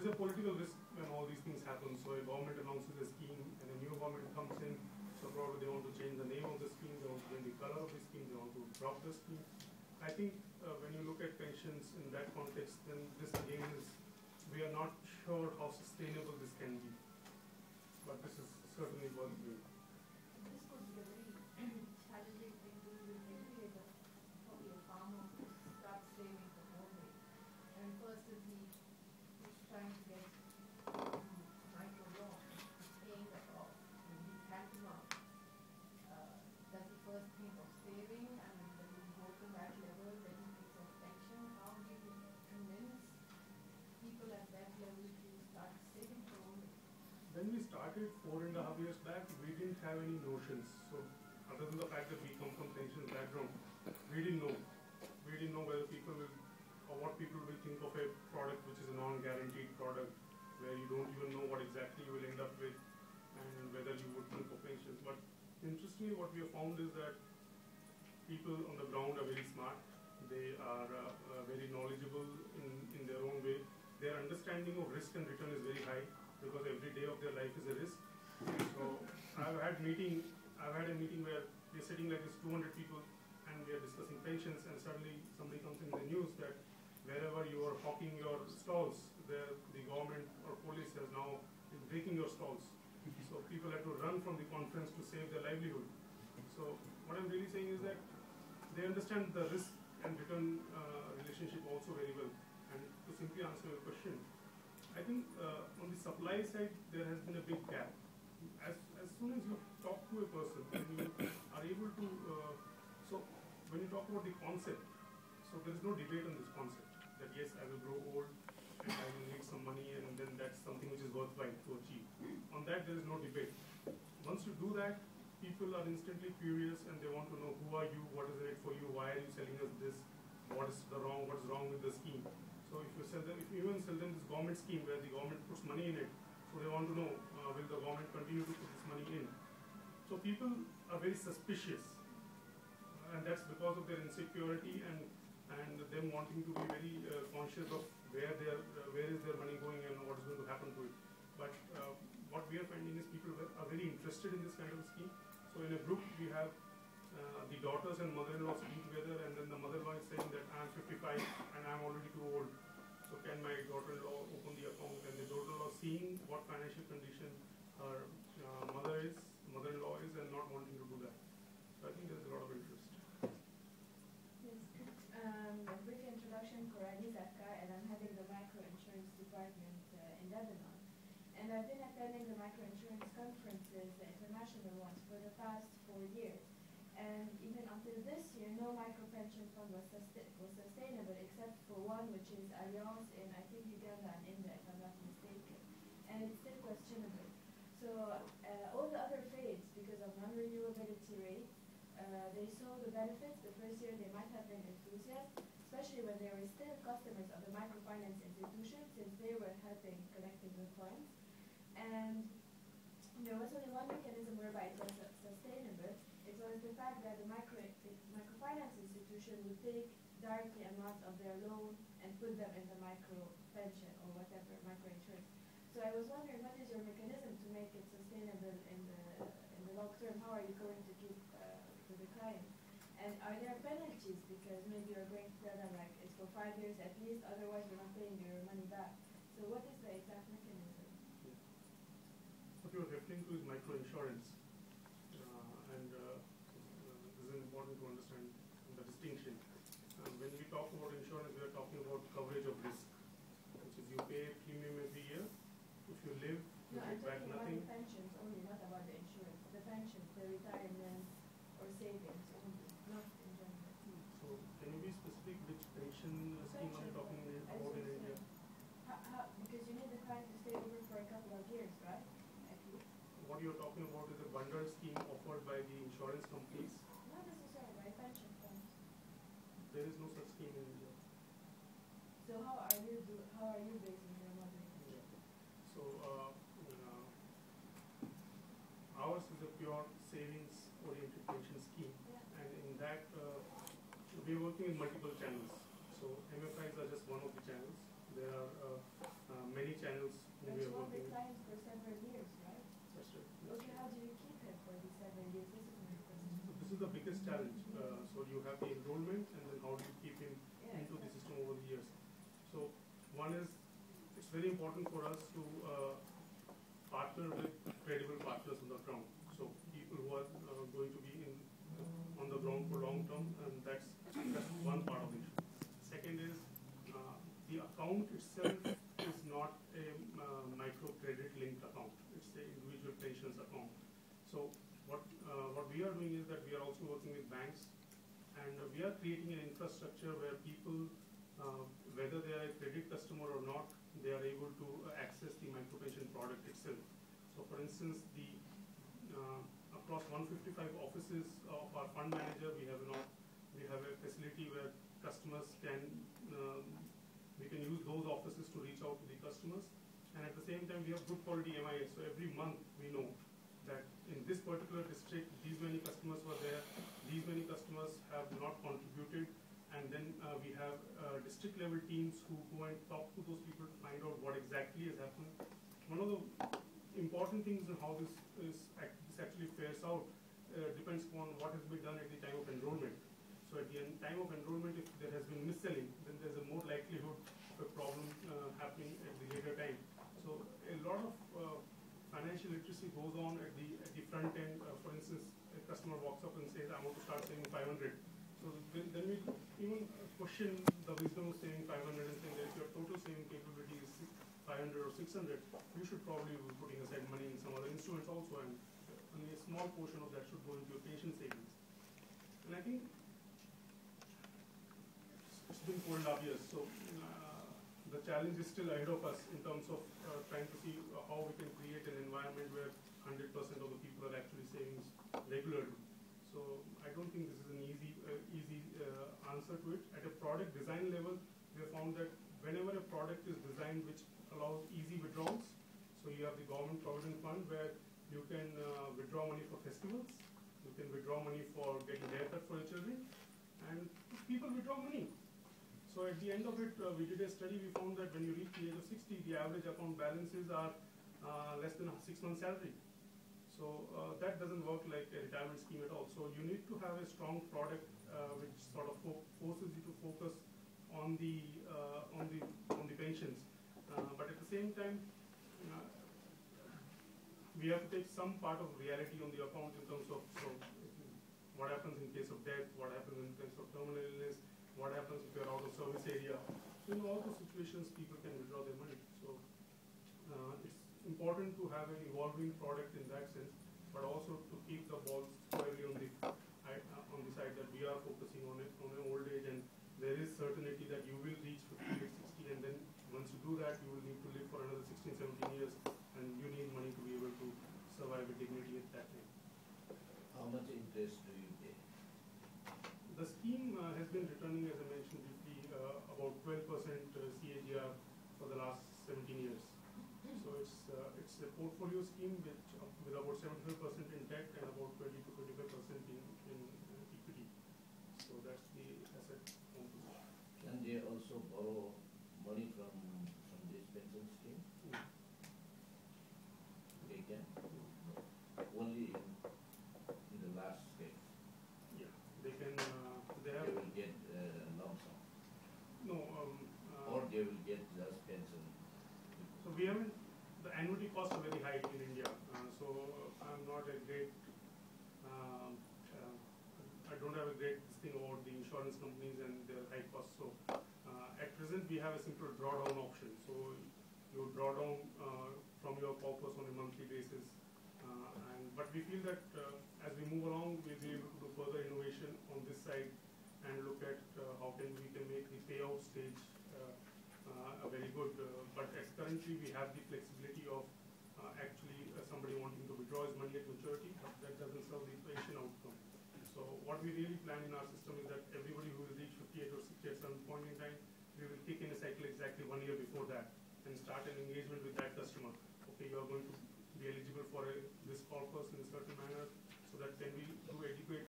there's a political risk when all these things happen. So a government announces a scheme and a new government comes in, so probably they want to change the name of the scheme, they want to change the color of the scheme, they want to drop the scheme. I think when you look at pensions in that context, then this again is, we are not sure how sustainable this can be. But this is certainly worth doing. This could be a very challenging thing to do with regulator, probably a farmer who starts saving the whole way. And first is he's trying to get micro loan, paying that off. When he's had him out, does he first think of saving and then he go to that level, then he thinks of pension? How do you convince people at that level to start saving for only? When we started 4.5 years back, we didn't have any notions. So other than the fact that we come from pensions background, we didn't know. We didn't know whether people will, or what people will think of a product which is a non-guaranteed product, where you don't even know what exactly you will end up with, and whether you would think of pensions. But interestingly, what we have found is that people on the ground are very smart. They are very knowledgeable in their own way. Their understanding of risk and return is very high, because every day of their life is a risk. So I've had a meeting where we're sitting like this, 200 people, and we are discussing pensions, and suddenly somebody comes in the news that wherever you are hawking your stalls, the government or police has now been breaking your stalls. So people had to run from the conference to save their livelihood. So what I'm really saying is that they understand the risk and return relationship also very well. And to simply answer your question, I think on the supply side, there has been a big gap. As soon as you talk to a person, and you are able to, so when you talk about the concept, so there is no debate on this concept, that yes, I will grow old, and I will need some money, and then that's something which is worthwhile to achieve. On that, there is no debate. Once you do that, people are instantly curious, and they want to know who are you, what is in it for you, why are you selling us this, what's wrong with the scheme. So if you even sell them this government scheme where the government puts money in it, so they want to know, will the government continue to put this money in? So people are very suspicious, and that's because of their insecurity and them wanting to be very conscious of where is their money going and what is going to happen to it. But what we are finding is people are very interested in this kind of scheme. So in a group we have the daughters and mother-in-law sitting together, and then the mother-in-law is saying that I'm 55 and I'm already too old. So can my daughter-in-law open the account? And the daughter-in-law seeing what financial condition her mother-in-law is, and not wanting to do that. So I think there's a lot of interest. Yes. A brief introduction, Corani Zakka, and I'm heading the microinsurance department in Lebanon. And I've been attending the microinsurance conferences, the international ones, for the past 4 years. And even until this year, no micropension fund was sustainable, except for one, which is Allianz in, I think, Uganda and India, if I'm not mistaken. And it's still questionable. So all the other failed because of non-renewability rate. They saw the benefits. The first year they might have been enthusiastic, especially when they were still customers of the microfinance institution, since they were helping collecting the funds. And there was only one mechanism whereby it was sustainable. It was the fact that the microfinance institution would take directly amount of their loan and put them in the micro pension or whatever, microinsurance. So I was wondering, what is your mechanism to make it sustainable in the long term? How are you going to give to the client? And are there penalties? Because maybe you're going to tell them like it's for 5 years at least, otherwise you're not paying your money back. So what is the exact mechanism? Yeah. What you're referring to is microinsurance. And this is important to understand the distinction. When we talk about insurance, we are talking about coverage of risk, which is you pay a premium every year. If you live, you get back nothing. About the pensions only, not about the insurance. The pensions, the retirement or savings only, not in general. So can you be specific which pension scheme are you talking about in India? Because you need the client to stay over for a couple of years, right? At least. What you're talking about is a bundled scheme offered by the insurance companies. Not necessarily, right? Pension funds. There is no such scheme in India. So how are you basing your model? Yeah. So ours is a pure savings-oriented pension scheme, and in that we're working in multiple channels. So MFIs are just one of the channels. There are many channels is the biggest challenge. So you have the enrollment, and then how do you keep him into the system over the years? So one is, it's very important for us to partner with credible partners on the ground. So people who are going to be on the ground for long term, and that's one part of it. Second is the account itself is not a microcredit linked account. It's an individual pensions account. So what we are doing is that we are also working with banks, and we are creating an infrastructure where people, whether they are a credit customer or not, they are able to access the micropension product itself. So for instance, the across 155 offices of our fund manager, we have a facility where customers can we can use those offices to reach out to the customers, and at the same time we have good quality MIS. So every month we know that in this particular district, these many customers were there, these many customers have not contributed, and then we have district level teams who go and talk to those people to find out what exactly has happened. One of the important things in how this actually fares out depends upon what has been done at the time of enrollment. So at the time of enrollment, if there has been mis-selling, then there's a more likelihood of a problem happening at the later time. So a lot of financial literacy goes on at the front end. For instance, a customer walks up and says, I want to start saving 500. So then we even question the wisdom of saving 500 and saying that if your total saving capability is 500 or 600, you should probably be putting aside money in some other instruments also, and only a small portion of that should go into your pension savings. And I think it's been 4.5 years, so the challenge is still ahead of us in terms of trying to see how we can create an environment where 100% of the people are actually saving regularly. So I don't think this is an easy answer to it. At a product design level, we have found that whenever a product is designed which allows easy withdrawals, so you have the government provident fund where you can withdraw money for festivals, you can withdraw money for getting haircut for your children, and people withdraw money. So at the end of it, we did a study, we found that when you reach the age of 60, the average account balances are less than a 6 month salary. So that doesn't work like a retirement scheme at all. So you need to have a strong product which sort of forces you to focus on the pensions. But at the same time, we have to take some part of reality on the account in terms of what happens in case of death, what happens in case of terminal illness, what happens if you're out of service area. So in all those situations, people can withdraw their money. So it's important to have an evolving product in that sense, but also to keep the balls squarely on the side that we are focusing on it on an old age, and there is certainty that you will reach 50 age 60, and then once you do that, you will need to live for another 16, 17 years, and you need money to be able to survive with dignity at that time. How much interest do you pay? The scheme has been returning, as I mentioned briefly, about 12% CAGR for the last 17 years. So it's a portfolio scheme with about 75% in debt and about 20 to 25% in equity. So that's the asset composition. Can they also borrow money from this pension scheme? They can? Only in the last stage? Yeah, they can. They will get lump sum? No. Or they will get just pension? So we haven't. The annuity costs are very high in India. So I'm not a great. I don't have a great thing about the insurance companies and their high costs. So at present we have a simple drawdown option. So you draw down from your corpus on a monthly basis. But we feel that as we move along, we'll be able to do further innovation on this side and look at how we can make the payout stage very good. But as currently we have the flexibility of actually somebody wanting to withdraw his money at maturity, but that doesn't serve the pension outcome. So what we really plan in our system is that everybody who will reach 58 or 60 at some point in time, we will kick in a cycle exactly 1 year before that and start an engagement with that customer. Okay, you are going to be eligible for this corpus in this